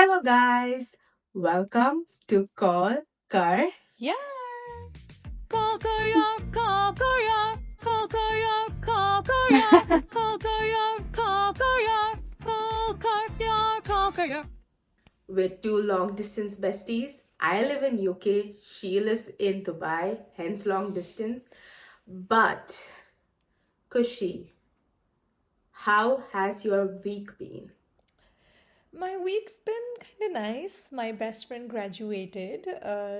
Hello, guys. Welcome to Call Kar. Yaar, call Kar Yaar, call Kar Yaar, call Kar Yaar, call Kar Yaar, call Kar Yaar, call Kar Yaar, call Kar Yaar, call Kar Yaar. We're two long distance besties. I live in UK, she lives in Dubai, hence long distance. But, Kushi, how has your week been? My week's been kind of nice. My best friend graduated,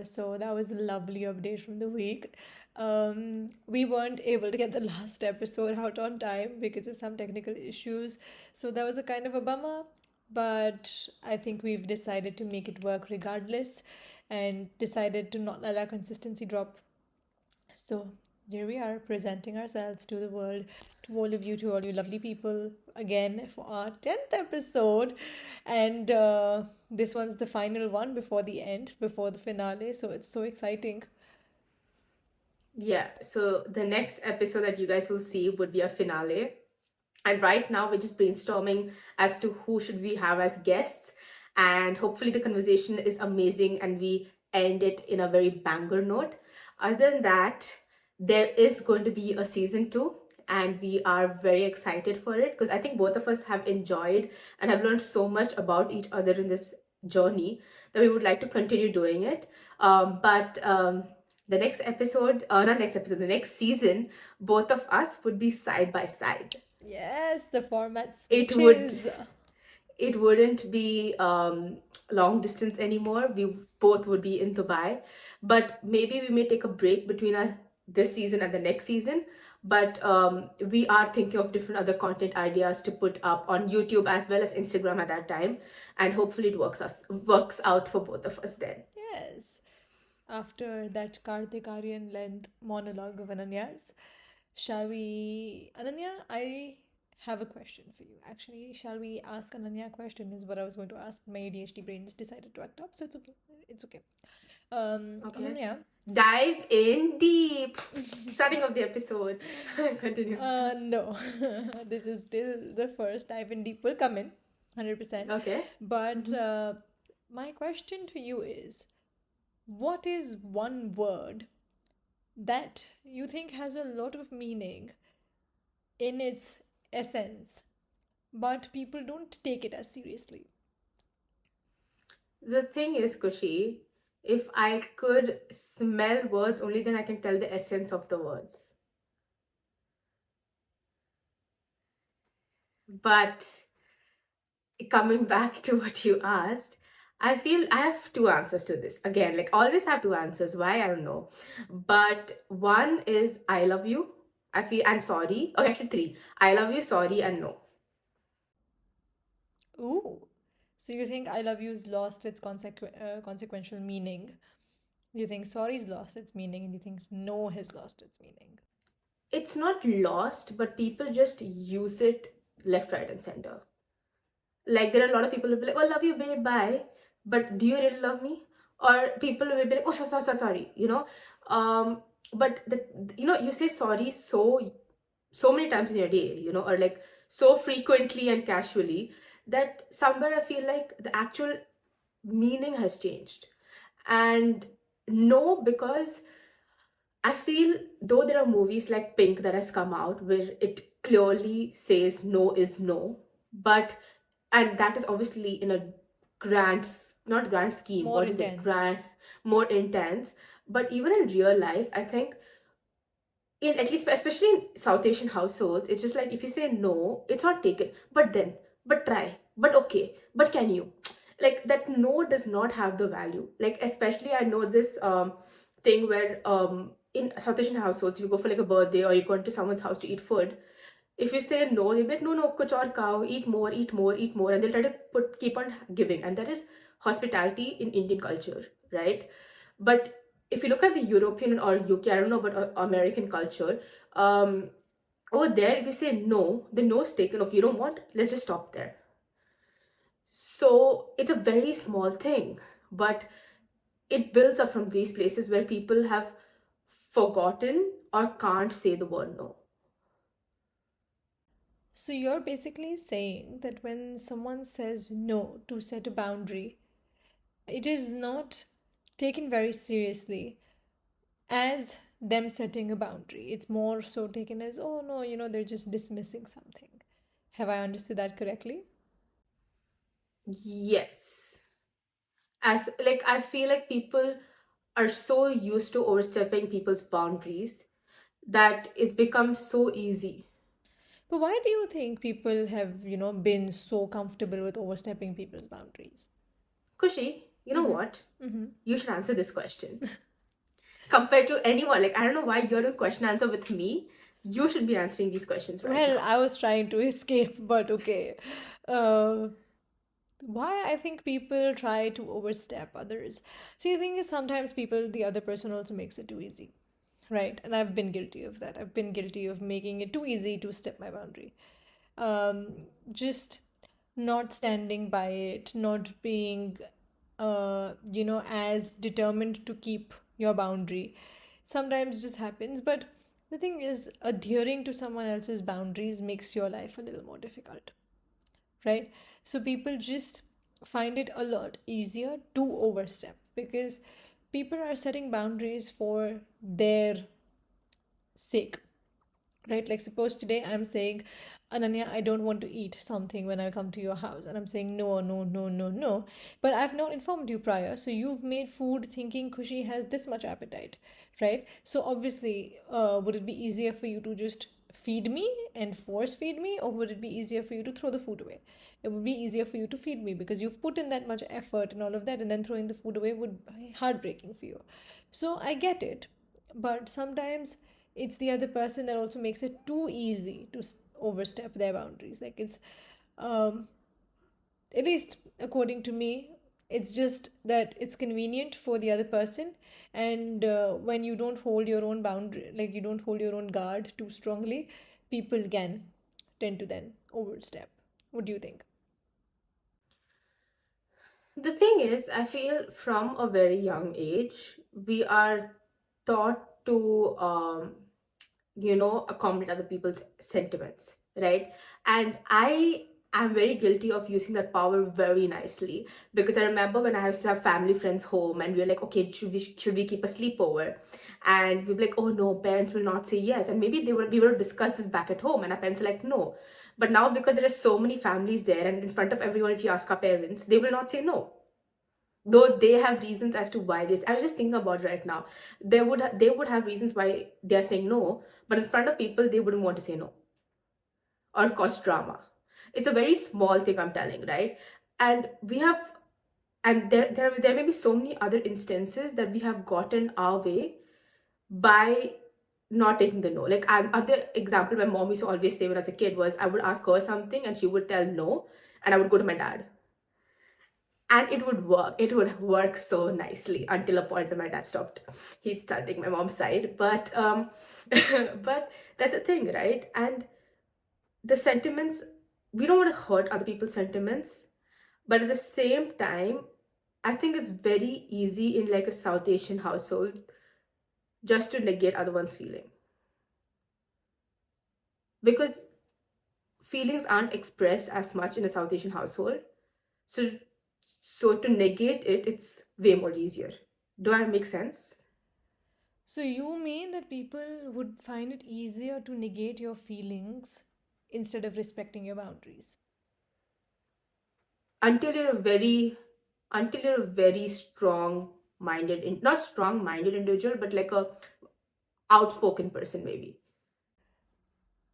so that was a lovely update from the week. We weren't able to get the last episode out on time because of some technical issues, so that was a kind of a bummer. But I think we've decided to make it work regardless and decided to not let our consistency drop. So here we are presenting ourselves to the world, to all of you, to all you lovely people, again for our 10th episode. And this one's the final one before the end, before the finale. So it's so exciting. Yeah, so the next episode that you guys will see would be a finale. And right now we're just brainstorming as to who should we have as guests. And hopefully the conversation is amazing and we end it in a very banger note. Other than that, there is going to be a season two, and we are very excited for it because I think both of us have enjoyed and have learned so much about each other in this journey that we would like to continue doing it. But the next episode, not next episode, the next season, both of us would be side by side. Yes, the format it would switches. it wouldn't be long distance anymore. We both would be in Dubai, but maybe we may take a break between this season and the next season. But we are thinking of different other content ideas to put up on YouTube as well as Instagram at that time, and hopefully it works out for both of us then. Yes. After that Karthikarian length monologue of Ananya's, shall we? Ananya, I have a question for you. Actually, shall we ask Ananya a question? Is what I was going to ask. My ADHD brain just decided to act up, so it's okay. It's okay. Okay, Ananya. dive in deep. Starting of the episode. Continue. No, this is still the first dive in deep will come in, 100%. Okay. But my question to you is, what is one word that you think has a lot of meaning in its essence, but people don't take it as seriously? The thing is, Kushi, if I could smell words, only then I can tell the essence of the words. But coming back to what you asked, I feel I have two answers to this. Again, like always have two answers. Why? I don't know. But one is I love you. I feel and sorry. Okay, actually three. I love you, sorry, and no. Ooh. So you think I love you's lost its consequential meaning? You think sorry's lost its meaning, and you think no has lost its meaning? It's not lost, but people just use it left, right, and center. Like there are a lot of people who will be like, "Oh, love you, babe, bye," but do you really love me? Or people will be like, "Oh, sorry," Um, but you say sorry so many times in your day, or like so frequently and casually that somewhere I feel like the actual meaning has changed. And no, because I feel though there are movies like Pink that has come out where it clearly says no is no, but and that is obviously in a not grand scheme, More what is it, intense. grand, more intense. But even in real life, I think in at least especially in South Asian households, it's just like if you say no, it's not taken. But then, but try, but okay, but can you? Like that no does not have the value. Like especially I know this thing where in South Asian households, you go for like a birthday or you go into someone's house to eat food. If you say no, they'll be like, no, kuch aur khao, eat more, eat more, eat more, and they'll try to keep on giving, and that is hospitality in Indian culture, right? But if you look at the European or UK, I don't know about American culture, um, over there, if you say no, the no is taken. Okay, you don't want, let's just stop there. So it's a very small thing, but it builds up from these places where people have forgotten or can't say the word no. So you're basically saying that when someone says no to set a boundary, it is not taken very seriously as them setting a boundary. It's more so taken as, oh no, they're just dismissing something. Have I understood that correctly? Yes. As like I feel like people are so used to overstepping people's boundaries that it's become so easy. But why do you think people have, been so comfortable with overstepping people's boundaries? Kushi, you know Mm-hmm. what? Mm-hmm. You should answer this question. Compared to anyone, like I don't know why you're doing question answer with me. You should be answering these questions right Well, now. I was trying to escape, but okay. Uh, why I think people try to overstep others. See, the thing is, sometimes the other person also makes it too easy, right? And I've been guilty of that. I've been guilty of making it too easy to step my boundary. Just not standing by it, not being, as determined to keep your boundary. Sometimes just happens, but the thing is, adhering to someone else's boundaries makes your life a little more difficult, right? So people just find it a lot easier to overstep because people are setting boundaries for their sake, right? Like, suppose today I'm saying, Ananya, I don't want to eat something when I come to your house, and I'm saying no, no, no, no, no, but I've not informed you prior, so you've made food thinking Kushi has this much appetite, right? So obviously, would it be easier for you to just feed me and force feed me, or would it be easier for you to throw the food away? It would be easier for you to feed me because you've put in that much effort and all of that, and then throwing the food away would be heartbreaking for you. So I get it, but sometimes it's the other person that also makes it too easy to overstep their boundaries. Like, it's um at least according to me, it's just that it's convenient for the other person, and when you don't hold your own boundary, like you don't hold your own guard too strongly, people can tend to then overstep. What do you think? The thing is, I feel from a very young age, we are taught to, accommodate other people's sentiments, right? And I am very guilty of using that power very nicely because I remember when I used to have family friends home and we were like, okay, should we keep a sleepover? And we'd be like, oh no, parents will not say yes. And maybe we would discuss this back at home, and our parents are like, no. But now, because there are so many families there, and in front of everyone, if you ask our parents, they will not say no, though they have reasons as to why this. I was just thinking about it right now. They would have reasons why they are saying no, but in front of people they wouldn't want to say no or cause drama. It's a very small thing, I'm telling, right? And we have, and there may be so many other instances that we have gotten our way by not taking the no. Like, other example my mom used to always say when I was a kid was, I would ask her something and she would tell no, and I would go to my dad, and it would work so nicely until a point when my dad stopped. He started taking my mom's side, but but that's a thing, right? And the sentiments, we don't want to hurt other people's sentiments, but at the same time, I think it's very easy in like a South Asian household just to negate other one's feeling, because feelings aren't expressed as much in a South Asian household. So so to negate it, it's way more easier. Do I make sense? So you mean that people would find it easier to negate your feelings instead of respecting your boundaries? until you're a very until you're a very strong minded, not strong minded individual, but like a outspoken person maybe.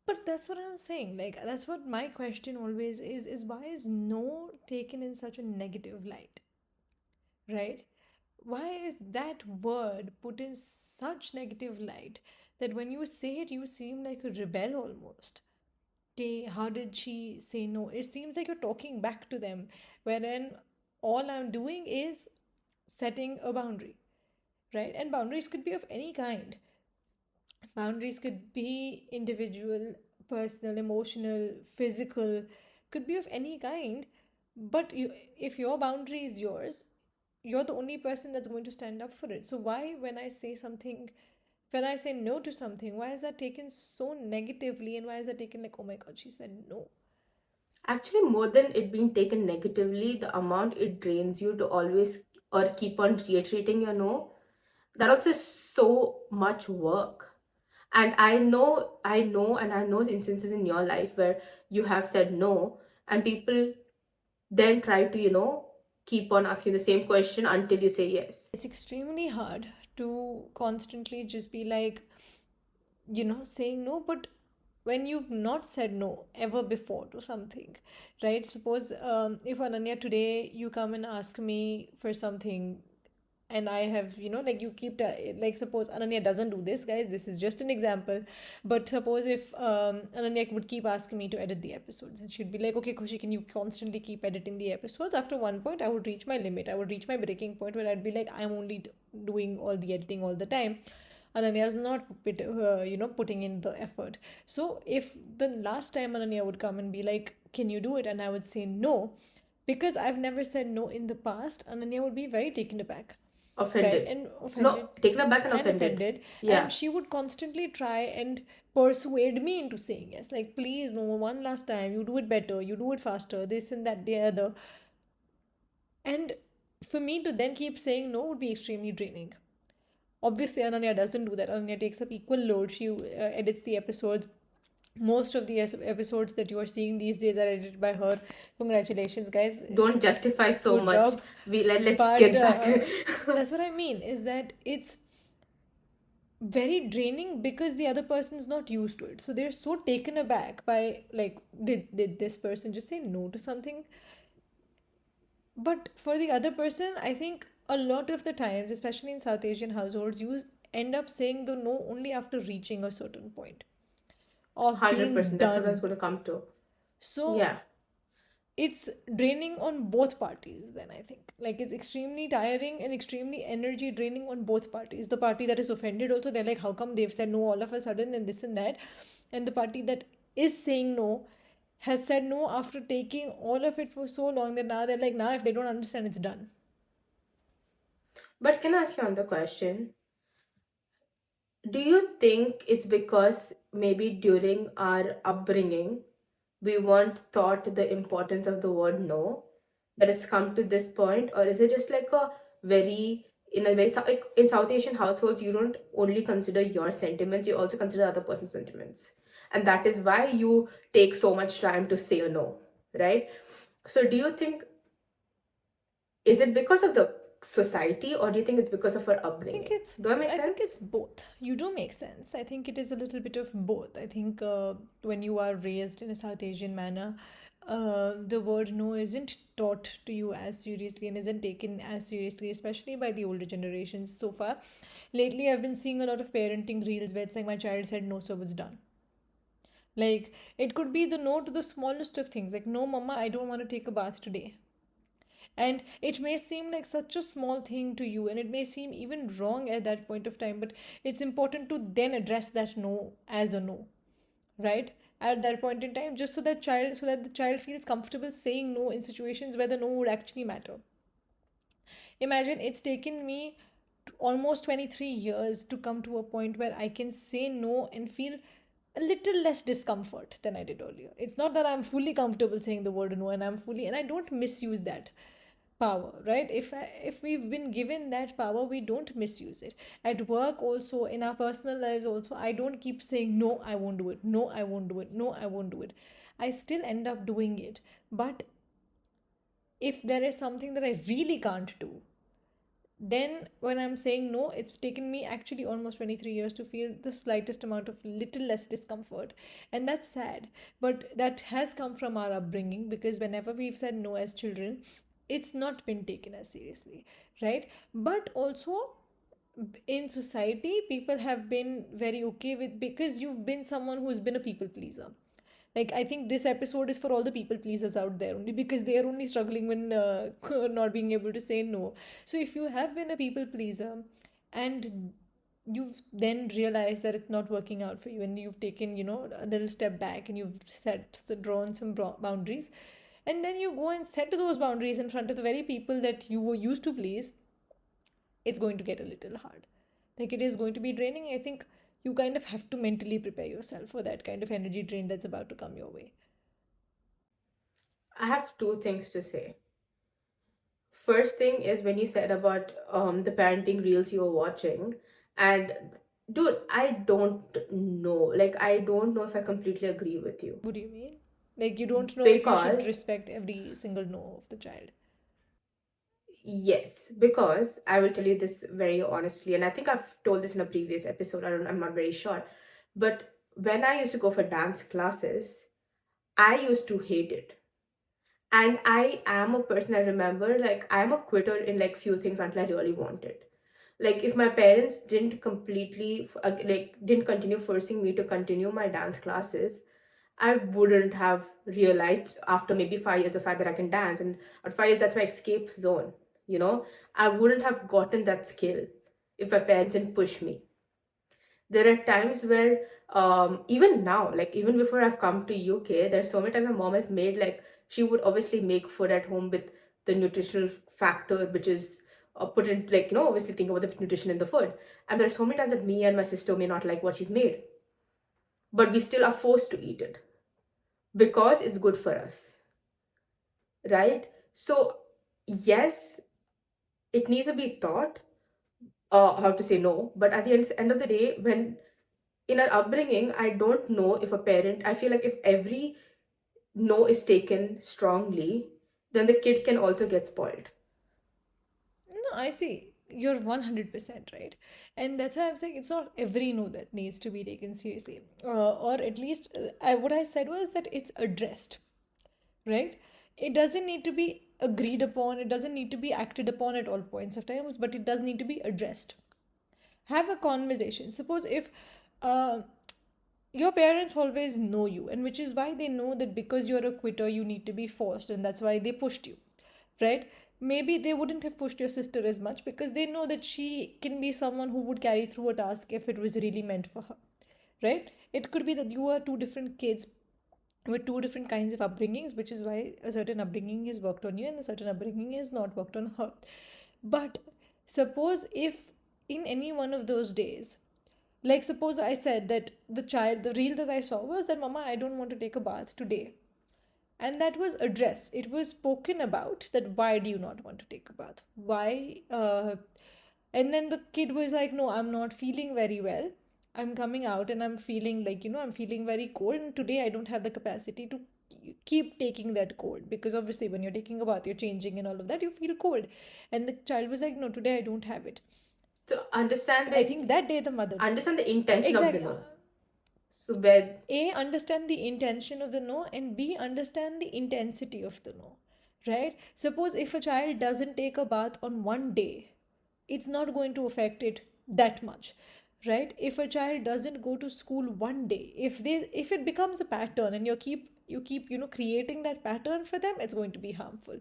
But that's what I'm saying. Like, that's what my question always is why is no taken in such a negative light, right? Why is that word put in such negative light that when you say it, you seem like a rebel almost? Okay, how did she say no? It seems like you're talking back to them, wherein all I'm doing is setting a boundary, right? And boundaries could be of any kind. Boundaries could be individual, personal, emotional, physical, could be of any kind. But if your boundary is yours, you're the only person that's going to stand up for it. So why, when I say something When I say no to something, why is that taken so negatively, and why is that taken like, oh my god, she said no? Actually, more than it being taken negatively, the amount it drains you to always or keep on reiterating your no, that also is so much work. And and I know instances in your life where you have said no, and people then try to, keep on asking the same question until you say yes. It's extremely hard to constantly just be like, saying no, but when you've not said no ever before to something, right? Suppose if Ananya today you come and ask me for something, and I have, like you keep like, suppose Ananya doesn't do this, guys, this is just an example, but suppose if Ananya would keep asking me to edit the episodes, and she'd be like, okay Khushi, can you constantly keep editing the episodes? After one point I would reach my limit, I would reach my breaking point where I'd be like, I'm only doing all the editing all the time. Ananya is not putting in the effort. So if the last time Ananya would come and be like, can you do it, and I would say no, because I've never said no in the past, Ananya would be very taken aback, right, Offended. and No, offended, taken aback and and offended. offended, Yeah. and she would constantly try and persuade me into saying yes, like, please, no, one last time, you do it better, you do it faster, this and that, the other. And for me to then keep saying no would be extremely draining. Obviously, Ananya doesn't do that. Ananya takes up equal load. She edits the episodes. Most of the episodes that you are seeing these days are edited by her. Congratulations, guys. Don't justify so Good much. job. Let's But get back. that's what I mean, is that it's very draining because the other person's not used to it. So they're so taken aback by, like, did this person just say no to something? But for the other person, I think a lot of the times, especially in South Asian households, you end up saying the no only after reaching a certain point of being 100%. That's what I was done. going to come to. So Yeah. it's draining on both parties, then I think. Like, it's extremely tiring and extremely energy draining on both parties. The party that is offended also, they're like, how come they've said no all of a sudden and this and that? And the party that is saying no has said no after taking all of it for so long that now they're like, now if they don't understand, it's done. But can I ask you another question? Do you think it's because maybe during our upbringing, we weren't taught the importance of the word no, that it's come to this point? Or is it just like a very, in a very, like in South Asian households, you don't only consider your sentiments, you also consider the other person's sentiments. And that is why you take so much time to say a no, right? So do you think, is it because of the society, or do you think it's because of our think upbringing? it's Do I make I think sense? it's both. You do make sense. I think it is a little bit of both. I think when you are raised in a South Asian manner, the word no isn't taught to you as seriously and isn't taken as seriously, especially by the older generations so far. Lately, I've been seeing a lot of parenting reels where it's like, my child said no, so it's done. Like, it could be the no to the smallest of things, like, no, mama, I don't want to take a bath today. And it may seem like such a small thing to you, and it may seem even wrong at that point of time, but it's important to then address that no as a no, right? At that point in time, just so that the child feels comfortable saying no in situations where the no would actually matter. Imagine it's taken me almost 23 years to come to a point where I can say no and feel a little less discomfort than I did earlier. It's not that I'm fully comfortable saying the word no, and I don't misuse that power, right? If we've been given that power, we don't misuse it. At work also, in our personal lives also, I don't keep saying no, I won't do it, no, I won't do it, no, I won't do it. I still end up doing it. But if there is something that I really can't do, then when I'm saying no, it's taken me actually almost 23 years to feel the slightest amount of little less discomfort. And that's sad. But that has come from our upbringing, because whenever we've said no as children, it's not been taken as seriously, right? But also, in society, people have been very okay with, because you've been someone who's been a people pleaser. Like, I think this episode is for all the people pleasers out there, only because they are only struggling when not being able to say no. So if you have been a people pleaser, and you've then realized that it's not working out for you, and you've taken, a little step back, and you've drawn some boundaries, and then you go and set those boundaries in front of the very people that you were used to please, it's going to get a little hard, Like it is going to be draining. I think you kind of have to mentally prepare yourself for that kind of energy drain that's about to come your way. I have two things to say. First thing is when you said about the parenting reels you were watching, and dude, I don't know. Like, I don't know if I completely agree with you. What do you mean? Like you don't know if you should Because, respect every single no of the child. yes, because I will tell you this very honestly, and I think I've told this in a previous episode, I'm not very sure. But when I used to go for dance classes, I used to hate it. And I am a person, I remember, like, I'm a quitter in like few things until I really want it. Like, if my parents didn't completely didn't continue forcing me to continue my dance classes, I wouldn't have realized after maybe 5 years the fact that I can dance, and at 5 years that's my escape zone. You know, I wouldn't have gotten that skill if my parents didn't push me. There are times where even now, like even before I've come to UK, there's so many times my mom has made, like, she would obviously make food at home with the nutritional factor which is put in, like, obviously think about the nutrition in the food. And there are so many times that me and my sister may not like what she's made, but we still are forced to eat it because it's good for us, right? So yes, it needs to be taught how to say no, but at the end of the day, when in our upbringing, I don't know if a parent, I feel like if every no is taken strongly, then the kid can also get spoiled. No, I see. You're 100% right. And that's why I'm saying it's not every no that needs to be taken seriously. Or at least, what I said was that it's addressed, right? It doesn't need to be agreed upon, it doesn't need to be acted upon at all points of times, but it does need to be addressed. Have a conversation. Suppose if uh, your parents always know you, and which is why they know that because you're a quitter you need to be forced, and that's why they pushed you, right? Maybe they wouldn't have pushed your sister as much because they know that she can be someone who would carry through a task if it was really meant for her, right? It could be that you are two different kids with two different kinds of upbringings, which is why a certain upbringing is worked on you and a certain upbringing is not worked on her. But suppose if in any one of those days, like suppose I said that the reel that I saw was that, Mama, I don't want to take a bath today. And that was addressed. It was spoken about that why do you not want to take a bath? Why? And then the kid was like, no, I'm not feeling very well. I'm coming out and I'm feeling like, I'm feeling very cold. And today I don't have the capacity to keep taking that cold because obviously when you're taking a bath, you're changing and all of that, you feel cold. And the child was like, no, today I don't have it. To understand I the think that day the mother, intention of the exactly, no. So where A, understand the intention of the no, and B, understand the intensity of the no, right? Suppose if a child doesn't take a bath on one day, it's not going to affect it that much, right? If a child doesn't go to school one day, if it becomes a pattern and you keep creating that pattern for them, it's going to be harmful.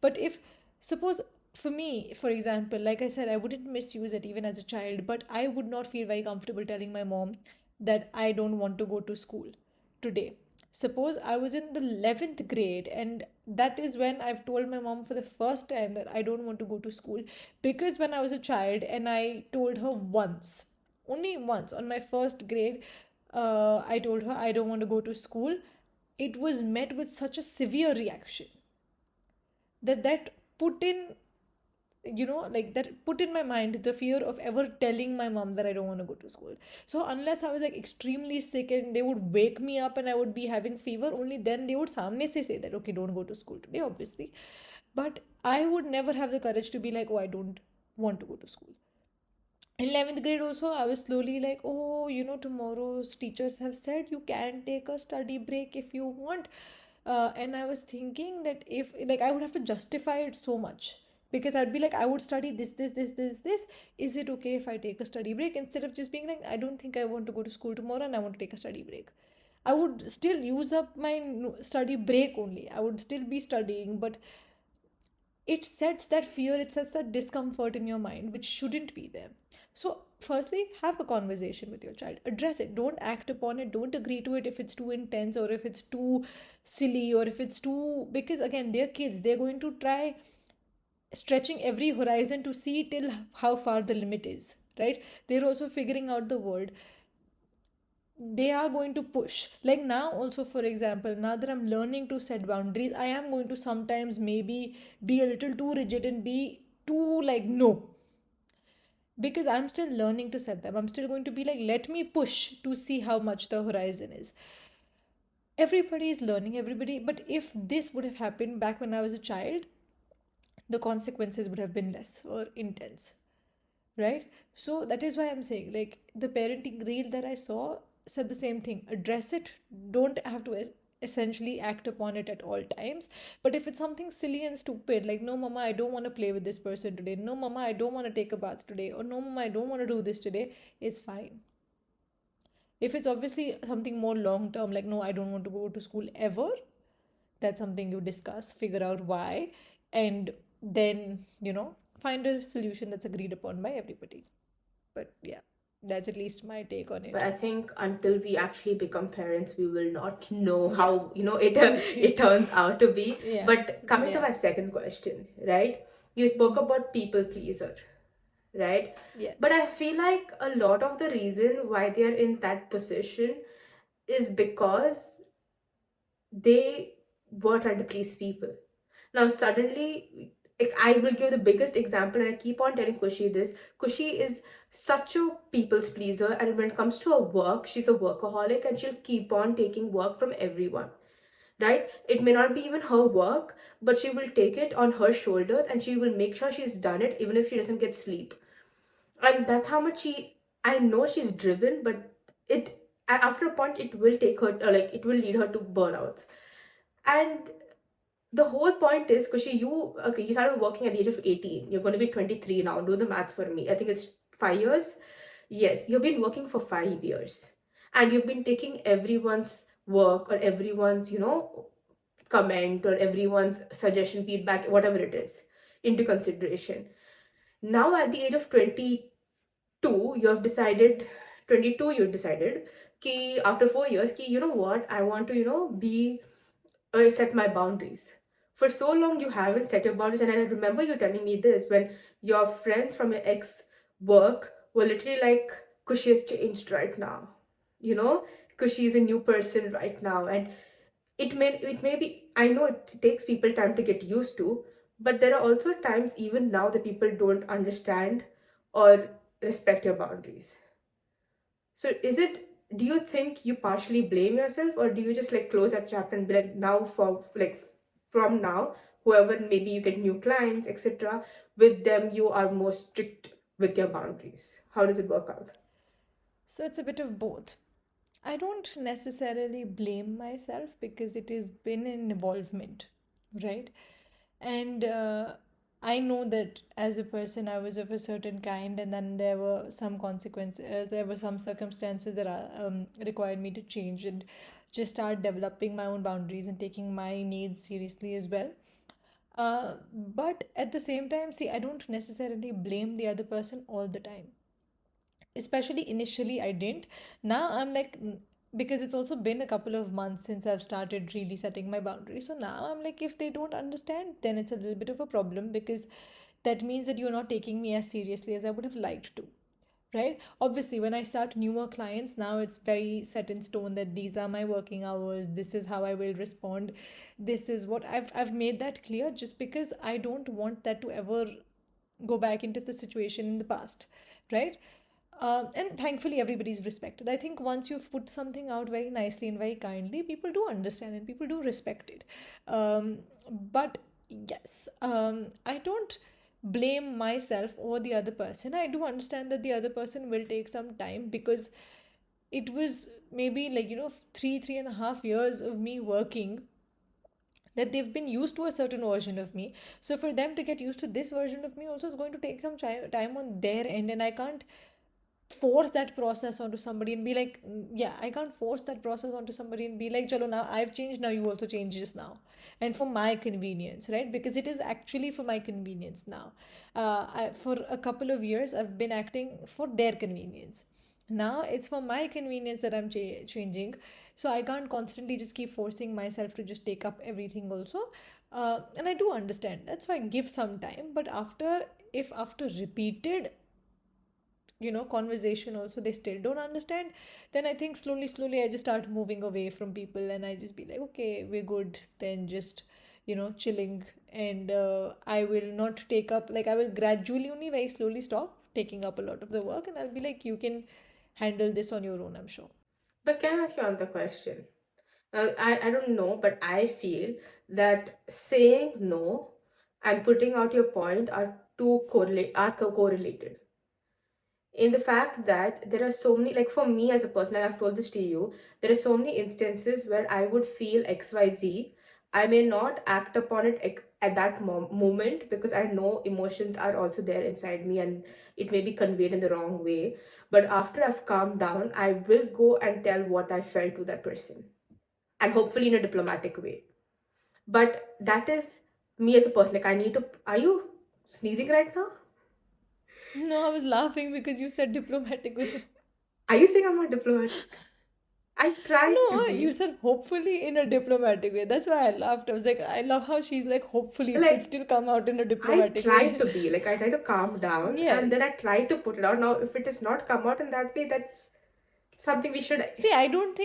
But if suppose for me, for example, like I said, I wouldn't misuse it even as a child, but I would not feel very comfortable telling my mom that I don't want to go to school today. Suppose I was in the 11th grade, and that is when I've told my mom for the first time that I don't want to go to school. Because when I was a child and I told her once, only once on my first grade, I told her I don't want to go to school, it was met with such a severe reaction that put in like that put in my mind the fear of ever telling my mom that I don't want to go to school. So unless I was like extremely sick and they would wake me up and I would be having fever, only then they would samne se say that okay, don't go to school today, obviously. But I would never have the courage to be like, oh, I don't want to go to school. In 11th grade also, I was slowly like, oh, tomorrow's teachers have said you can take a study break if you want. And I was thinking that if like I would have to justify it so much, because I'd be like, I would study this. Is it okay if I take a study break, instead of just being like, I don't think I want to go to school tomorrow and I want to take a study break? I would still use up my study break only. I would still be studying, but it sets that fear, it sets that discomfort in your mind, which shouldn't be there. So, firstly, have a conversation with your child, address it, don't act upon it, don't agree to it if it's too intense or if it's too silly or if it's too, because again, they're kids, they're going to try stretching every horizon to see till how far the limit is, right? They're also figuring out the world. They are going to push. Like now, also, for example, now that I'm learning to set boundaries, I am going to sometimes maybe be a little too rigid and be too like, no, because I'm still learning to set them. I'm still going to be like, let me push to see how much the horizon is. Everybody is learning, everybody. But if this would have happened back when I was a child, the consequences would have been less or intense, right? So that is why I'm saying, like, the parenting reel that I saw said the same thing. Address it. Don't have to essentially act upon it at all times. But if it's something silly and stupid, like, no mama, I don't want to play with this person today, no mama, I don't want to take a bath today, or no mama, I don't want to do this today, it's fine. If it's obviously something more long term, like, no, I don't want to go to school ever, that's something you discuss, figure out why, and then, find a solution that's agreed upon by everybody. But yeah, that's at least my take on But it. I think until we actually become parents, we will not know Yeah, how it it agreed. turns out to be. Yeah, But coming to yeah, my second question, right? You spoke about people pleaser, right? But yes. I feel like a lot of the reason why they are in that position is because they were trying to please people. Now suddenly, like, I will give the biggest example, and I keep on telling Kushi this. Kushi is such a people's pleaser, and when it comes to her work, she's a workaholic, and she'll keep on taking work from everyone. Right? It may not be even her work, but she will take it on her shoulders, and she will make sure she's done it, even if she doesn't get sleep. And that's how much she. I know she's driven, but after a point, it will take her, like, it will lead her to burnouts. And the whole point is, Kushi, you started working at the age of 18. You're going to be 23 now. Do the maths for me. I think it's 5 years. Yes, you've been working for 5 years. And you've been taking everyone's work, or everyone's, comment, or everyone's suggestion, feedback, whatever it is, into consideration. Now, at the age of 22, you have decided, 22, you decided, ki after 4 years, ki, you know what, I want to, be set my boundaries. For so long, you haven't set your boundaries, and I remember you telling me this when your friends from your ex work were literally like, Kushi has changed right now, you know, Kushi is a new person right now, and it may be. I know it takes people time to get used to, but there are also times even now that people don't understand or respect your boundaries. So do you think you partially blame yourself, or do you just like close that chapter and be like, now, for like, from now, whoever, maybe you get new clients, etc., with them you are more strict with your boundaries? How does it work out? So it's a bit of both. I don't necessarily blame myself because it has been an evolvement, right? And I know that as a person, I was of a certain kind, and then there were some consequences, there were some circumstances that required me to change and just start developing my own boundaries and taking my needs seriously as well. But at the same time, see, I don't necessarily blame the other person all the time. Especially initially, I didn't. Now I'm like, because it's also been a couple of months since I've started really setting my boundaries. So now I'm like, if they don't understand, then it's a little bit of a problem, because that means that you're not taking me as seriously as I would have liked to. Right? Obviously, when I start newer clients, now it's very set in stone that these are my working hours, this is how I will respond, this is what I've made that clear, just because I don't want that to ever go back into the situation in the past, right? And thankfully, everybody's respected. I think once you've put something out very nicely and very kindly, people do understand and people do respect it. Um, but yes, I don't blame myself or the other person. I do understand that the other person will take some time, because it was maybe like, 3.5 years of me working, that they've been used to a certain version of me. So for them to get used to this version of me also is going to take some time on their end, and I can't force that process onto somebody and be like, yeah, I can't force that process onto somebody and be like, chalo, now I've changed, now you also change just now, and for my convenience, right? Because it is actually for my convenience now. For a couple of years I've been acting for their convenience. Now it's for my convenience that I'm changing. So I can't constantly just keep forcing myself to just take up everything also. And I do understand that, so I give some time. But after, if after repeated conversation also they still don't understand, then I think slowly I just start moving away from people, and I just be like, okay, we're good, then just chilling. And I will not take up, like, I will gradually only very slowly stop taking up a lot of the work, and I'll be like, you can handle this on your own, I'm sure. But can I ask you another question? I don't know, but I feel that saying no and putting out your point are correlated, in the fact that there are so many, like for me as a person, and I've told this to you, there are so many instances where I would feel XYZ. I may not act upon it at that moment, because I know emotions are also there inside me and it may be conveyed in the wrong way. But after I've calmed down, I will go and tell what I felt to that person, and hopefully in a diplomatic way. But that is me as a person. Like, I need to. Are you sneezing right now? No, I was laughing because you said diplomatic with it. Are you saying I'm not diplomatic? I tried to No, you be. said hopefully in a diplomatic way. That's why I laughed. I was like, I love how she's like, hopefully it could Like, still come out in a I diplomatic tried way. to be. Like, I tried to calm down and then I Yes. tried to put it out. Now, if it has not come out in that way, that's something we should. See, I don't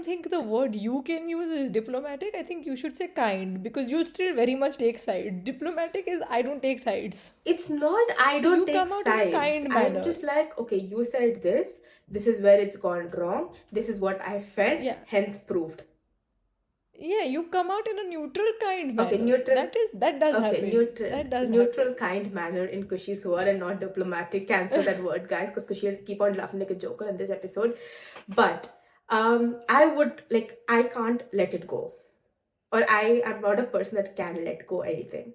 think the word you can use is diplomatic. I think you should say kind, because you'll still very much take sides. Diplomatic is I don't take sides. It's not, I So don't you take come out in a sides. kind I'm manner. just like, okay, you said this. This is where it's gone wrong. This is what I felt, Yeah. hence proved. Yeah, you come out in a neutral kind Okay, manner. neutral. That does Okay, happen. That does neutral, happen. kind manner in Kushi's word and not diplomatic. Cancel that word, guys, because Kushi will keep on laughing like a joker in this episode. But I would, like, I can't let it go, or I am not a person that can let go anything.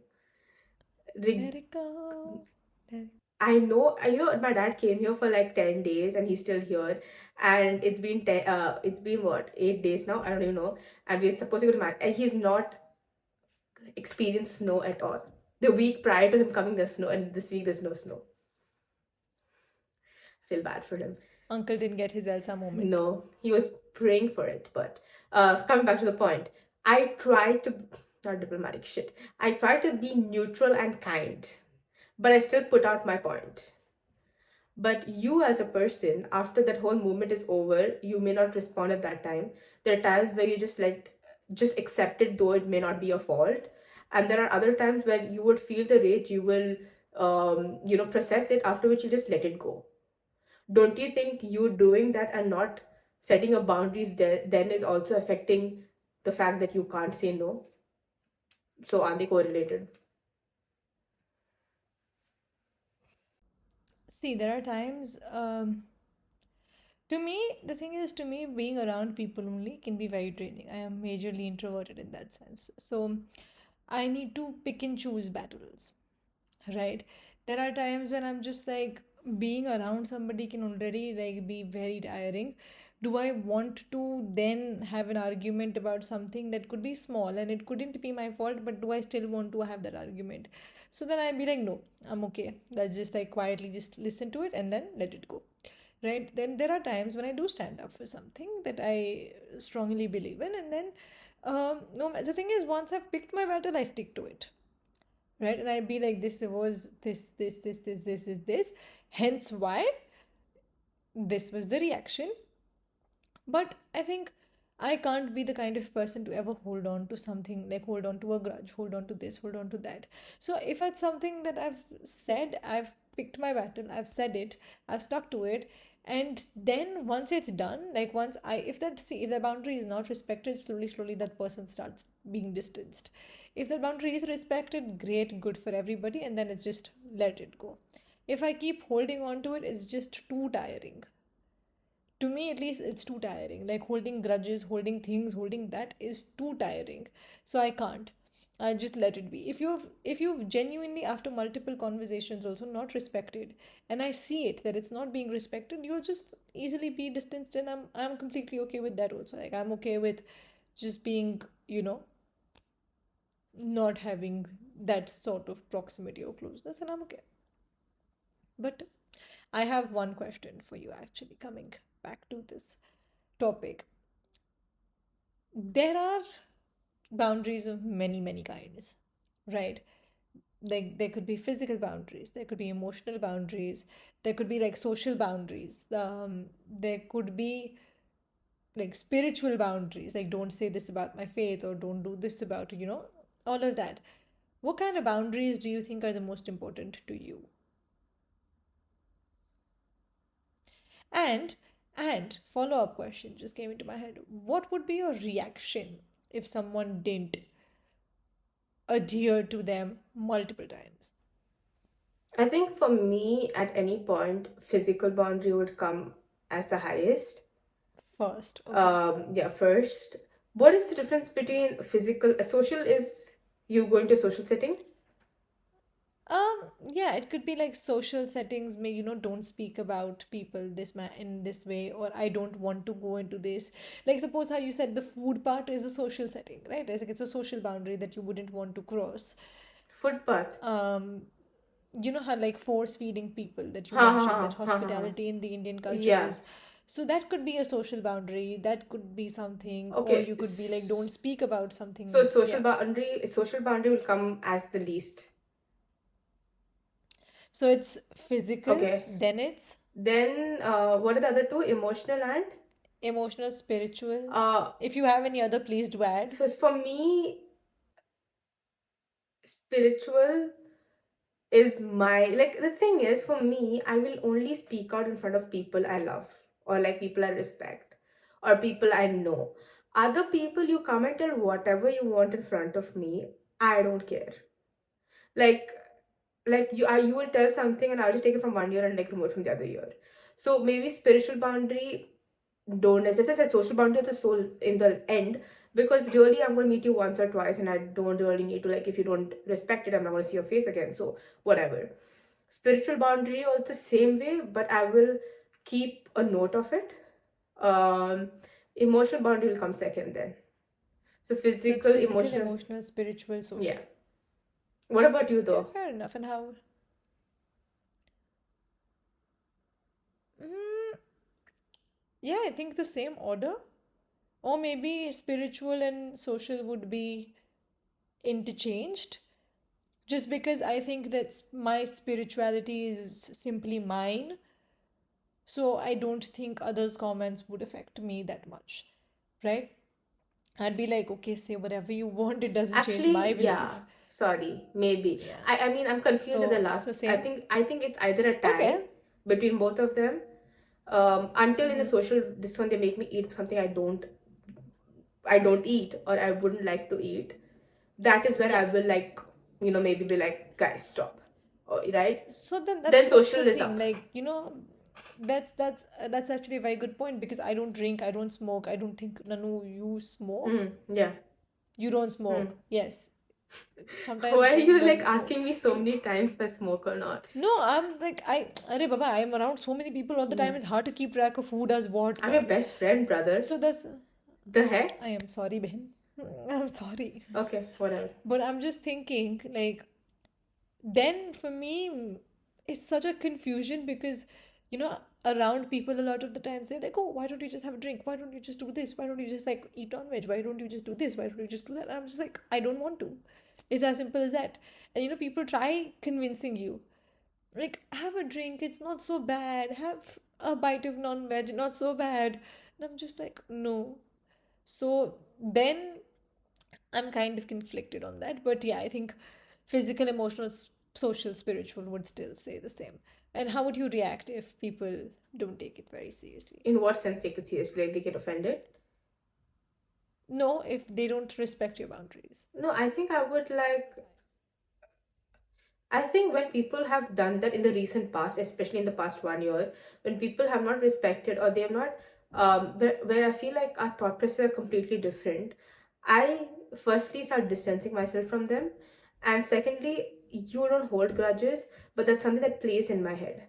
Let Re- it go. Let I know. My dad came here for like 10 days, and he's still here. And it's been it's been what, 8 days now. I don't even know. And we're supposed to go to and he's not experienced snow at all. The week prior to him coming, there's snow, and this week there's no snow. I feel bad for him. Uncle didn't get his Elsa moment. No, he was praying for it. But coming back to the point, I try to, not diplomatic shit. I try to be neutral and kind, but I still put out my point. But you, as a person, after that whole movement is over, you may not respond at that time. There are times where you just accept it, though it may not be your fault. And there are other times where you would feel the rage, you will, process it, after which you just let it go. Don't you think you doing that and not setting your boundaries then is also affecting the fact that you can't say no? So are they correlated? See, there are times, to me, the thing is, to me, being around people only can be very draining. I am majorly introverted in that sense. So I need to pick and choose battles, right? There are times when I'm just like, being around somebody can already like be very tiring. Do I want to then have an argument about something that could be small and it couldn't be my fault, but do I still want to have that argument? So then I'd be like, no, I'm okay. Let's just like quietly just listen to it and then let it go. Right? Then there are times when I do stand up for something that I strongly believe in, and then no, the thing is, once I've picked my battle, I stick to it, right? And I'd be like, this was this, hence why this was the reaction. But I think I can't be the kind of person to ever hold on to something, like hold on to a grudge, hold on to this, hold on to that. So if it's something that I've said, I've picked my battle, I've said it, I've stuck to it, and then once it's done, like once I, if that, see, if the boundary is not respected, slowly that person starts being distanced. If the boundary is respected, great, good for everybody, and then it's just let it go. If I keep holding on to it, it's just too tiring. To me at least, it's too tiring. Like holding grudges, holding things, holding that is too tiring. So I can't. I just let it be. If you've genuinely, after multiple conversations, also not respected, and I see it that it's not being respected, you'll just easily be distanced, and I'm completely okay with that also. Like I'm okay with just being, not having that sort of proximity or closeness, and I'm okay. But I have one question for you, actually, coming back to this topic. There are boundaries of many kinds, right? like there could be physical boundaries, there could be emotional boundaries, there could be like social boundaries, there could be like spiritual boundaries, like don't say this about my faith or don't do this about, all of that. What kind of boundaries do you think are the most important to you? And follow-up question just came into my head. What would be your reaction if someone didn't adhere to them multiple times? I think for me, at any point, physical boundary would come as the highest. First, okay. Yeah, first. What is the difference between physical? A social is you going to a social setting. Yeah, it could be like social settings, may don't speak about people in this way, or I don't want to go into this. Like suppose how you said the food part is a social setting, right? It's like it's a social boundary that you wouldn't want to cross. Footpath. Um, you know how like force feeding people that you Ha ha mentioned, ha that ha ha. Ha. hospitality in the Indian culture Yeah. is, so that could be a social boundary, that could be something, or Okay. you could be like don't speak about So something. social Yeah. boundary, social boundary will come as the least. So it's physical, Okay. then it's Then what are the other two? Emotional and emotional, spiritual. uh. If you have any other, please do add. So for me, spiritual is my, like, the thing is, for me, I will only speak out in front of people I love, or like people I respect, or people I know. Other people, you come and tell whatever you want in front of me, I don't care. Like you will tell something and I'll just take it from one ear and like remove it from the other ear. So maybe spiritual boundary, don't, as I said, social boundary is the soul in the end, because really I'm going to meet you once or twice and I don't really need to, like, if you don't respect it, I'm not going to see your face again, so whatever. Spiritual boundary also same way, but I will keep a note of it. um Emotional boundary will come second then. So So it's physical, physical, emotional. emotional, spiritual, Yeah. social. What about you Okay, though? fair enough. And how? Mm, yeah, I think the same order. Or maybe spiritual and social would be interchanged. Just because I think that my spirituality is simply mine, so I don't think others' comments would affect me that much, right? I'd be like, okay, say whatever you want, it doesn't change Actually, my yeah. belief. Sorry, maybe. Yeah. I mean, I'm confused at the So last. I same. think I think it's either a tie Okay. between both of them. Until in the Mm-hmm. social, this one they make me eat something I don't eat, or I wouldn't like to eat. That is where I Yeah. will, like, maybe be like, guys, stop. Right? So then Then that's the social is thing. up. Like, that's actually a very good point because I don't drink, I don't smoke. I don't think Nanu, you smoke? Yeah. You don't Hmm. smoke. Yes. Sometimes Why are drink you like doesn't smoke. asking me so many times if I smoke or not? No, I'm like Arey Baba, I'm around so many people all the Hmm. time. It's hard to keep track of who does what, I'm your man. best friend, brother. So that's The heck? I am sorry, Ben. I'm sorry. Okay, whatever. But I'm just thinking, like, then for me, it's such a confusion because, around people a lot of the times they're like, oh, why don't you just have a drink? Why don't you just do this? Why don't you just like eat non-veg? Why don't you just do this? Why don't you just do that? And I'm just like, I don't want to. It's as simple as that. And people try convincing you, like, have a drink, it's not so bad. Have a bite of non-veg, not so bad. And I'm just like, no. So then I'm kind of conflicted on that. But yeah, I think physical, emotional, social, spiritual would still say the same. And how would you react if people don't take it very seriously? In what sense take it seriously? Like they get offended? No, if they don't respect your boundaries. No, I think I would like. I think when people have done that in the recent past, especially in the past 1 year, when people have not respected or they have not, where I feel like our thought process are completely different, I firstly start distancing myself from them, and secondly, you don't hold grudges, but that's something that plays in my head,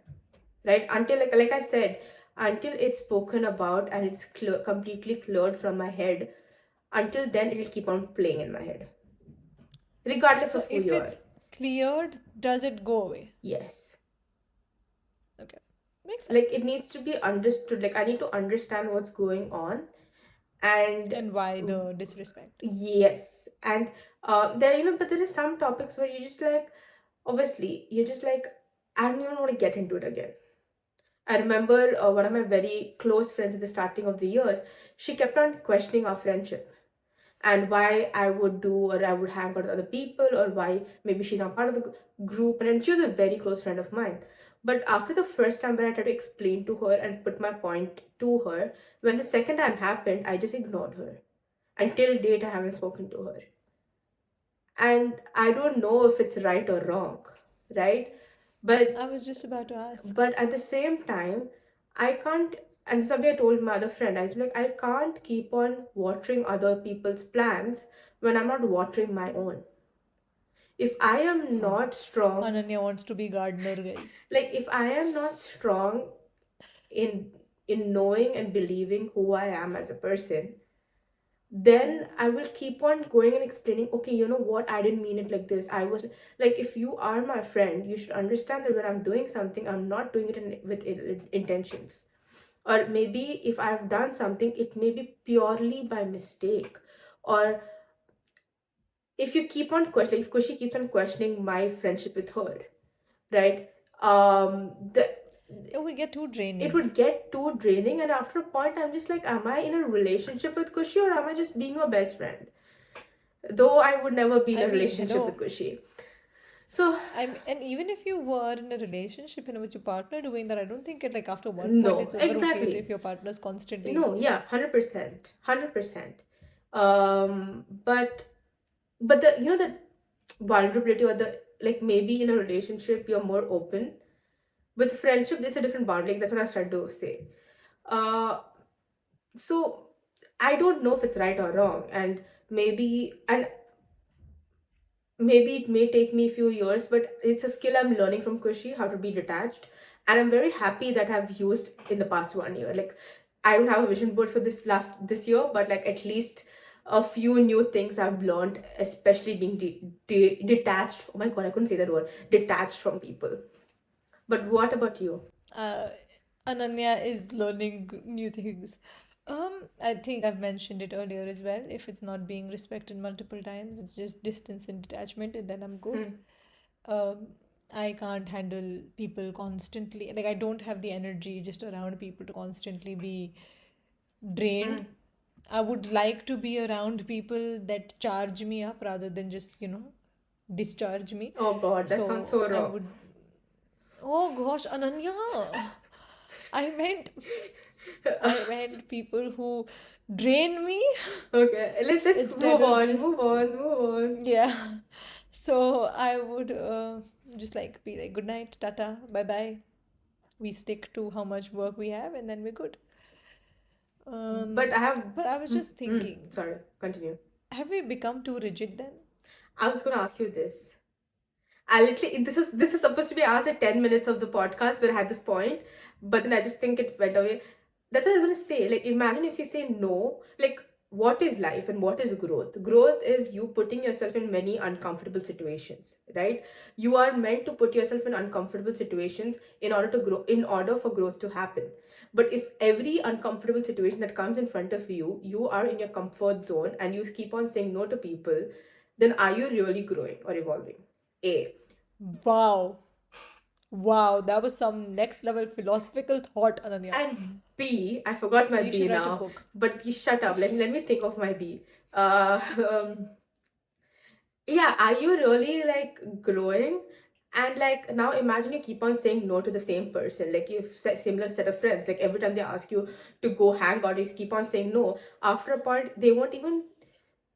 right? Until, like I said, until it's spoken about and it's completely cleared from my head, until then it'll keep on playing in my head, regardless So of who if you are. it's cleared, does it go away? Yes. Okay. Makes Like sense. it needs to be understood, like I need to understand what's going on. And And why the disrespect? yes, and there, but there is some topics where you just like, obviously you're just like, I don't even want to get into it again. I remember one of my very close friends at the starting of the year, she kept on questioning our friendship and why I would do or I would hang out with other people, or why maybe she's not part of the group. And then she was a very close friend of mine. But after the first time when I tried to explain to her and put my point to her, when the second time happened, I just ignored her. Until date, I haven't spoken to her. And I don't know if it's right or wrong, right? I But was just about to ask. but at the same time, I can't. And something I told my other friend, I was like, I can't keep on watering other people's plants when I'm not watering my own. If I am Oh, not strong, Ananya wants to be gardener, guys. like if I am not strong in knowing and believing who I am as a person, then I will keep on going and explaining, okay, you know what, I didn't mean it like this. I was like, if you are my friend, you should understand that when I'm doing something, I'm not doing it with intentions. Or maybe if I've done something, it may be purely by mistake. Or if you keep on questioning, if Kushi keeps on questioning my friendship with her, right? The It would get too it draining. would get too draining, and after a point, I'm just like, am I in a relationship with Kushi, or am I just being a best friend? Though I would never be in I a mean, relationship with hello. Kushi. So And even if you were in a relationship and with your partner doing that, I don't think it like after one point no, it's over okay if exactly. your partner's constantly. No, yeah, 100%, 100%. But the the vulnerability, or the, like, maybe in a relationship you're more open. With friendship, it's a different bond. Like, that's what I was trying to say. Uh, so I don't know if it's right or wrong, and maybe it may take me a few years, but it's a skill I'm learning from Kushi, how to be detached. And I'm very happy that I've used in the past 1 year. Like, I don't have a vision board for this year, but like at least a few new things I've learned, especially being detached. Oh my god, I couldn't say that word. Detached from people. But what about you? Uh, Ananya is learning new things. I think I've mentioned it earlier as well. If it's not being respected multiple times, it's just distance and detachment, and then I'm good. Hmm. Um, I can't handle people constantly. Like, I don't have the energy just around people to constantly be drained. Hmm. I would like to be around people that charge me up rather than just, discharge me. Oh god, that sounds So so I wrong. would. Oh gosh, Ananya. I meant I meant people who drain me Okay, let's instead move of on, move just on, move on. yeah. So I would just like be like good night, tata, bye bye. We stick to how much work we have and then we're good. But I have. But I was just thinking, Sorry, continue. have we become too rigid then? I was gonna ask you this. I literally, this is supposed to be asked at 10 minutes of the podcast where I had this point, but then I just think it went away. That's what I was gonna say. Like, imagine if you say no. Like, what is life and what is growth? Growth is you putting yourself in many uncomfortable situations, right? You are meant to put yourself in uncomfortable situations in order to grow, in order for growth to happen. But if every uncomfortable situation that comes in front of you, you are in your comfort zone and you keep on saying no to people, then are you really growing or evolving? A. Wow. Wow, that was some next level philosophical thought, Ananya. And B, I forgot my You B should write a now, book. but you shut up. Let me think of my B. Uh, um, yeah, are you really like growing? And like now imagine you keep on saying no to the same person. Like you've set similar set of friends. Like every time they ask you to go hang out, you keep on saying no. After a point, they won't even,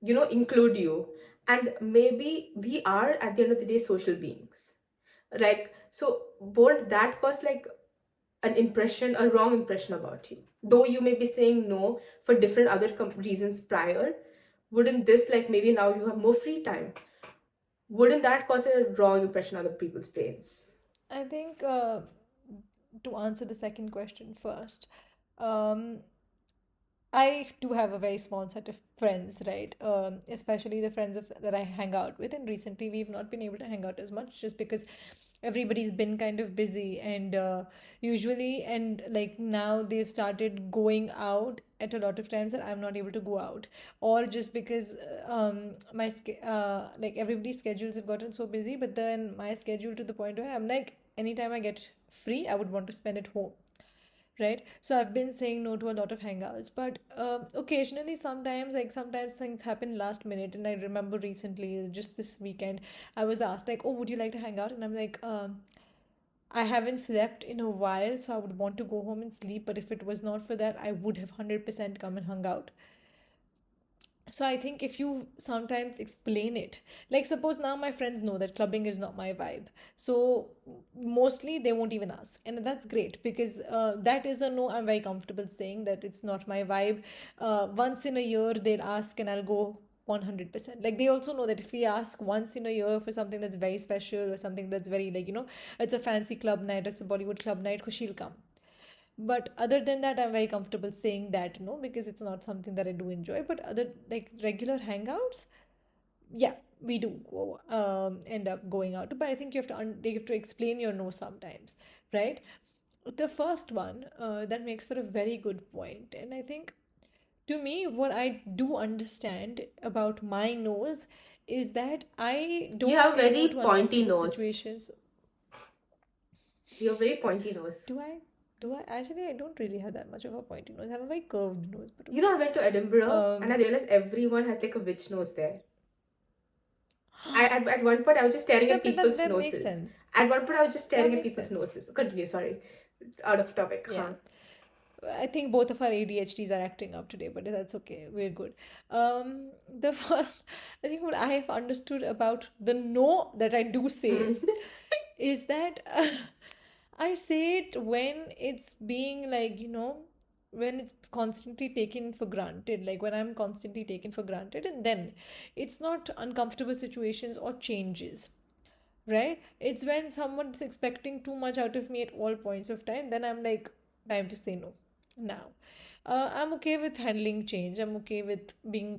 include you. And maybe we are at the end of the day social beings. Like, so won't that cause like an impression, a wrong impression about you? Though you may be saying no for different other reasons prior, wouldn't this, like, maybe now you have more free time? Wouldn't that cause a wrong impression on other people's brains? I think to answer the second question first, um, I do have a very small set of friends, right? Especially the friends that I hang out with. And recently, we've not been able to hang out as much just because everybody's been kind of busy, and usually, and like now they've started going out at a lot of times that I'm not able to go out, or just because like everybody's schedules have gotten so busy, but then my schedule to the point where I'm like, anytime I get free, I would want to spend at home, right? So I've been saying no to a lot of hangouts, but occasionally, sometimes things happen last minute. And I remember recently, just this weekend, I was asked like, oh, would you like to hang out? And I'm like, I haven't slept in a while, so I would want to go home and sleep, but if it was not for that, I would have 100% come and hung out. So I think if you sometimes explain it, like suppose now my friends know that clubbing is not my vibe, so mostly they won't even ask, and that's great because that is a no. I'm very comfortable saying that it's not my vibe. Once in a year they'll ask, and I'll go 100%. Like they also know that if we ask once in a year for something that's very special or something that's very, like, it's a fancy club night, it's a Bollywood club night, she'll come. But other than that, I'm very comfortable saying that no, because it's not something that I do enjoy. But other, like regular hangouts, yeah, we do go, end up going out. But I think you have to explain your no sometimes, right? The first one, that makes for a very good point. And I think, to me, what I do understand about my no's is that I You don't have say no very to pointy uncomfortable nose. situations. You have very pointy nose. Do I? Do I? Actually, I don't really have that much of a pointy nose. I have a very curved nose, but You know, okay. I went to Edinburgh and I Um, realized everyone has like a witch nose there. At one point I was just staring at people's that makes noses. sense. At one point I was just That staring at makes people's sense. noses. Continue, sorry. Out of topic, Yeah. huh? I think both of our ADHDs are acting up today, but that's okay. We're good. The first, I think what I have understood about the no that I do say Hmm. is that I say it when it's being like, when it's constantly taken for granted, like when I'm constantly taken for granted, and then it's not uncomfortable situations or changes, right? It's when someone's expecting too much out of me at all points of time, then I'm like, time to say no now. I'm okay with handling change. I'm okay with being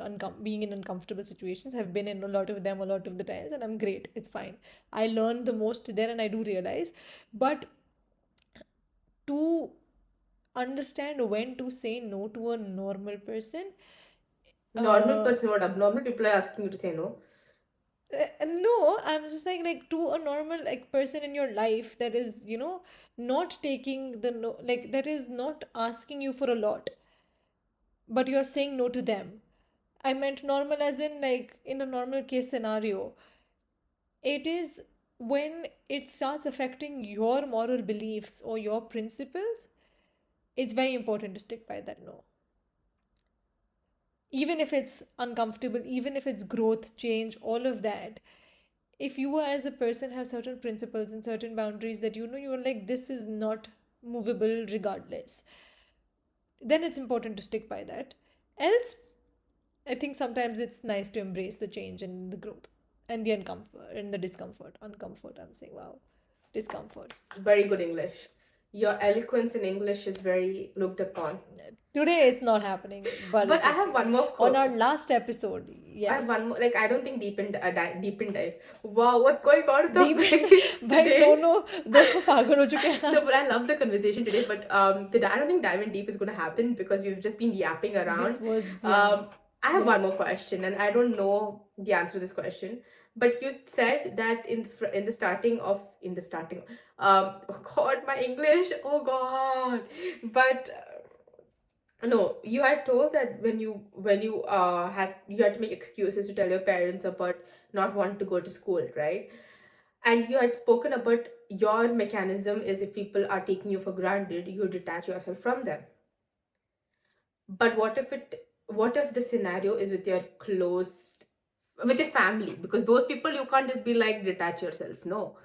in uncomfortable situations. I've been in a lot of them a lot of the times, and I'm great. It's fine. I learn the most there, and I do realize. But to understand when to say no to a normal person, Normal uh, person, what abnormal people are asking you to say no. no, I'm just saying, like, to a normal, like, person in your life that is, not taking the no, like, that is not asking you for a lot, but you're saying no to them. I meant normal as in, like, in a normal case scenario. It is when it starts affecting your moral beliefs or your principles, it's very important to stick by that no. Even if it's uncomfortable, even if it's growth, change, all of that, if you as a person have certain principles and certain boundaries that you're like, this is not movable regardless, then it's important to stick by that. Else, I think sometimes it's nice to embrace the change and the growth and the uncomfort and the discomfort. Uncomfort, I'm saying, wow, discomfort. Very good English. Your eloquence in English is very looked upon. Today it's not happening, but But it's I have okay. one more On our last episode, I have yes. one more, like I don't think deep in dive. Wow, what's going on with the Deep. brains भाई today? दोनों दोनों पागल हो चुके हैं No, but आज. I love the conversation today. But I don't think diving deep is going to happen because we've just been yapping around. This was, yeah. Um, I have Yeah. one more question, and I don't know the answer to this question. But you said that in the starting, oh God, my English, oh God. But no, you had told that when you had to make excuses to tell your parents about not wanting to go to school, right? And you had spoken about your mechanism is if people are taking you for granted, you detach yourself from them. But what if the scenario is with your with your family? Because those people you can't just be like detach yourself. No.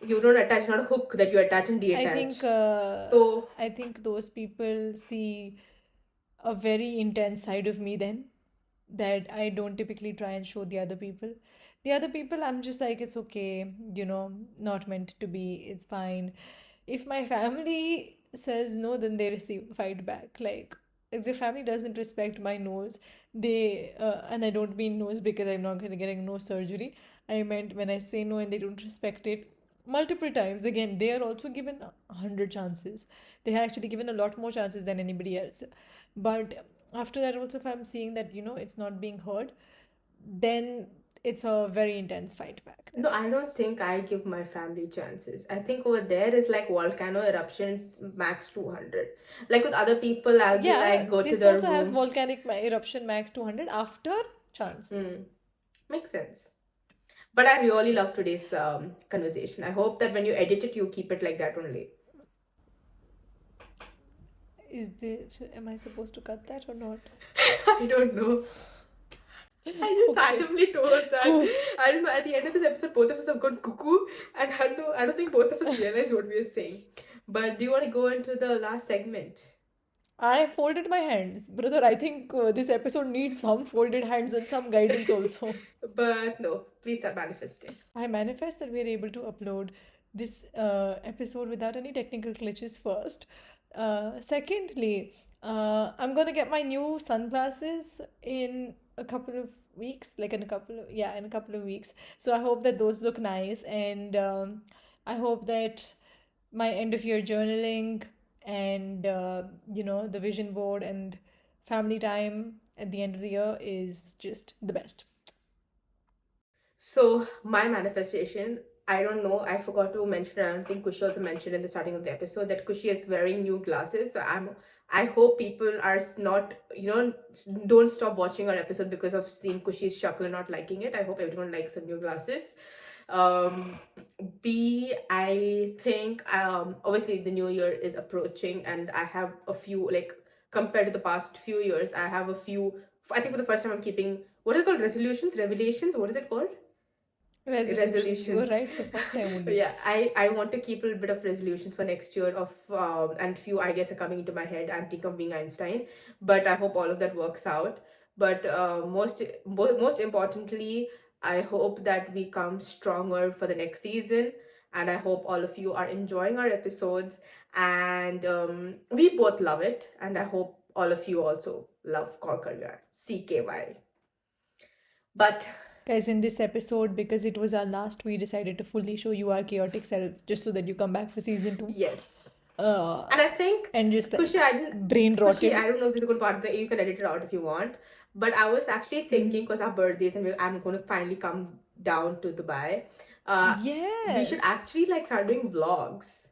You don't attach, not a hook that you attach and I detach. think So I think those people see a very intense side of me then that I don't typically try and show the other people. The other people, I'm just like, it's okay, not meant to be, it's fine. If my family says no, then they receive fight back. Like, if the family doesn't respect my nose, and I don't mean nose because I'm not going to get a nose surgery. I meant when I say no and they don't respect it, multiple times. Again, they are also given 100 chances. They are actually given a lot more chances than anybody else. But after that, also, if I'm seeing that, it's not being heard, then it's a very intense fight back No, then. I don't think I give my family chances. I think over there is like volcano eruption max 200. Like with other people, I'll be Yeah, like, go to this their also has room. volcanic eruption max 200 after chances. Makes sense. But I really love today's conversation. I hope that when you edit it, you keep it like that only. Am I supposed to cut that or not? I don't know. I just Okay, randomly told that. cool. I don't know. At the end of this episode, both of us have gone cuckoo, and I don't think both of us realize what we are saying. But do you want to go into the last segment? I folded my hands. Brother, I think this episode needs some folded hands and some guidance also. But no, please start manifesting. I manifest that we're able to upload this episode without any technical glitches first. Secondly, I'm gonna get my new sunglasses in a couple of weeks, like in a couple of weeks. So I hope that those look nice, and I hope that my end of year journaling and the vision board and family time at the end of the year is just the best. So my manifestation, I don't know, I forgot to mention, I don't think Kushi also mentioned in the starting of the episode that Kushi is wearing new glasses. So I hope people are not, don't stop watching our episode because of seeing Kushi's chuckle and not liking it. I hope everyone likes the new glasses. Um, B, I think obviously the new year is approaching, and I have a few, like, compared to the past few years, I have a few. I think for the first time I'm keeping, what is it called, resolutions, revelations, what is it called? Resolutions. You were Resolutions. right the first time only. Yeah, I want to keep a little bit of resolutions for next year of and few ideas are coming into my head. I'm thinking of being Einstein, but I hope all of that works out. But most importantly, I hope that we come stronger for the next season, and I hope all of you are enjoying our episodes, and we both love it, and I hope all of you also love Call Kar Yaar, CKY. But Guys, in this episode, because it was our last, we decided to fully show you our chaotic selves just so that you come back for season 2. yes. Uh, And I think, and just Kushi, I didn't. brain Kushi, rotted. I don't know if this is a good part of the. You can edit it out if you want. But I was actually thinking, because our birthdays and I'm going to finally come down to Dubai. We should Yes. actually like start doing vlogs.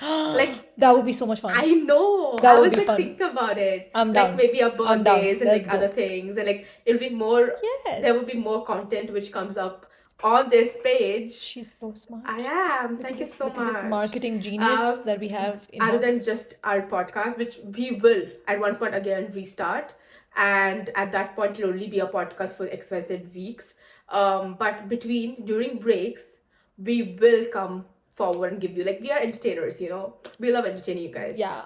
Like, That would be so much fun. I know. That I would was be like fun. thinking about it. I'm Like down. maybe our I'm down. birthdays and Let's like go. other things, and like it'll be more. Yes. There will be more content which comes up on this page. She's so smart. I am. Look Thank at you this, so look much. at this marketing genius that we have in Other than house. just our podcast, which we will at one point again restart, and at that point it'll only be a podcast for XYZ weeks. But during breaks, we will come forward and give you, like, we are entertainers, we love entertaining you guys. Yeah.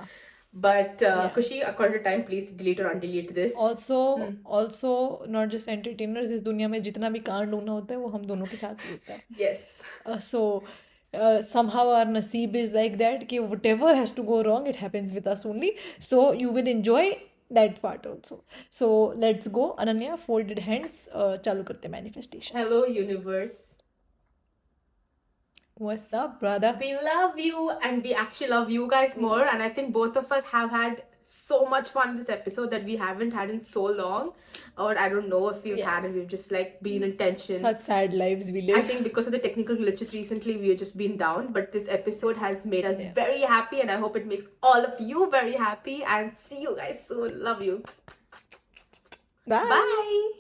But Yeah. Kushi, according to time, please delete or undelete this. Also, not just entertainers, इस दुनिया में जितना भी कांड होना होता है वो हम दोनों के साथ ही होता है. Yes. So somehow our naseeb is like that कि whatever has to go wrong, it happens with us only. So you will enjoy that part also. So let's go. Ananya, folded hands, चालू करते manifestation. Hello, universe. What's up, brother? We love you, and we actually love you guys more. And I think both of us have had so much fun this episode that we haven't had in so long. Or I don't know if we've had, and we've just like been in tension. Such sad lives we I live. think because of the technical glitches recently, we've just been down. But this episode has made us very happy, and I hope it makes all of you very happy. And see you guys soon. Love you. Bye. Bye.